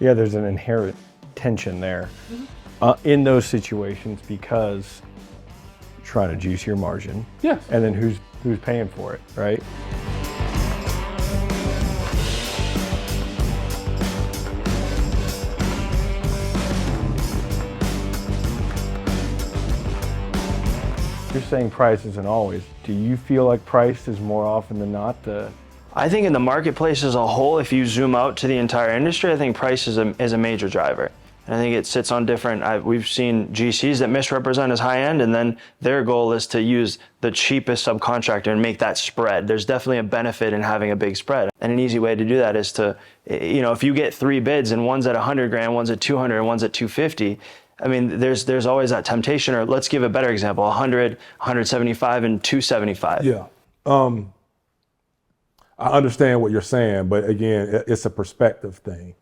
Yeah, there's an inherent tension there in those situations because you're trying to juice your margin. Yes. And then who's paying for it, right? You're saying price isn't always. Do you feel like price is more often than not the... I think in the marketplace as a whole, if you zoom out to the entire industry, I think price is a major driver. And I think it sits on different, we've seen GCs that misrepresent as high end, and then their goal is to use the cheapest subcontractor and make that spread. There's definitely a benefit in having a big spread. And an easy way to do that is to, if you get 3 bids and one's at 100 grand, one's at 200, and one's at 250, I mean, there's always that temptation, or let's give a better example, 100, 175, and 275. Yeah. I understand what you're saying, but again, it's a perspective thing.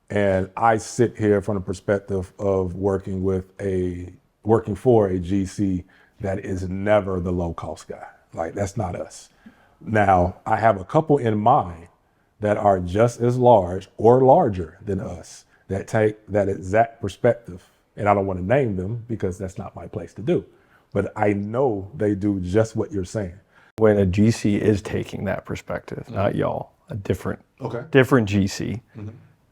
And I sit here from the perspective of working for a GC that is never the low cost guy. Like, that's not us. Now, I have a couple in mind that are just as large or larger than us that take that exact perspective. And I don't want to name them because that's not my place to do. But I know they do just what you're saying. When a GC is taking that perspective, not y'all, a different GC.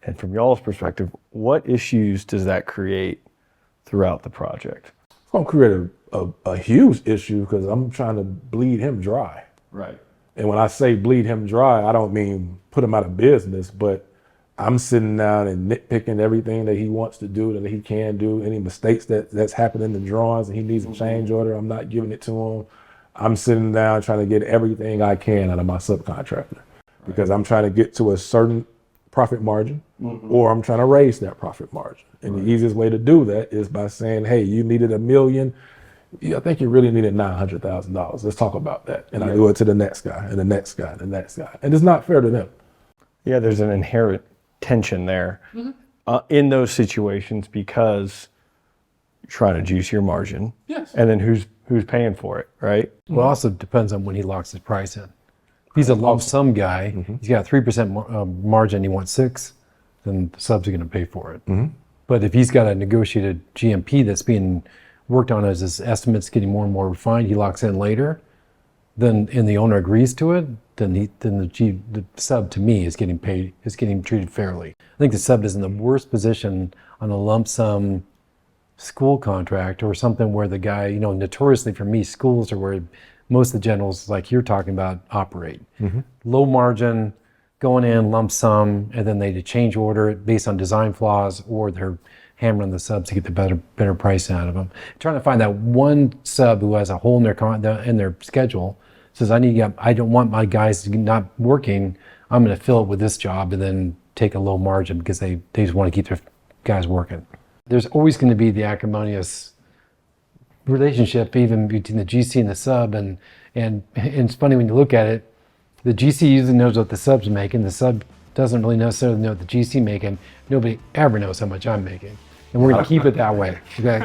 And from y'all's perspective, what issues does that create throughout the project? It's going to create a huge issue because I'm trying to bleed him dry. Right. And when I say bleed him dry, I don't mean put him out of business, but I'm sitting down and nitpicking everything that he wants to do, that he can do, any mistakes that's happened in the drawings and he needs a change order, I'm not giving it to him. I'm sitting down trying to get everything I can out of my subcontractor because I'm trying to get to a certain profit margin or I'm trying to raise that profit margin. And the easiest way to do that is by saying, hey, you needed $1 million. Yeah, I think you really needed $900,000. Let's talk about that. And I do it to the next guy and the next guy and the next guy. And it's not fair to them. Yeah, there's an inherent tension there in those situations because you're trying to juice your margin. Yes. And then who's paying for it, right? Well, it also depends on when he locks his price in. If he's a lump sum guy, he's got a 3% margin, he wants 6, then the subs are going to pay for it. But if he's got a negotiated GMP that's being worked on as his estimates getting more and more refined, he locks in later, then and the owner agrees to it, then the sub to me is getting paid, is getting treated fairly. I think the sub is in the worst position on a lump sum school contract or something where the guy, notoriously for me, schools are where most of the generals like you're talking about operate. Low margin, going in lump sum, and then they change order based on design flaws, or they're hammering the subs to get the better price out of them. Trying to find that one sub who has a hole in their schedule, says I don't want my guys not working. I'm going to fill it with this job and then take a low margin because they just want to keep their guys working. There's always going to be the acrimonious relationship even between the GC and the sub, and it's funny when you look at it, the GC usually knows what the sub's making, the sub doesn't really necessarily know what the GC making. Nobody ever knows how much I'm making, and we're going to keep it that way. Okay?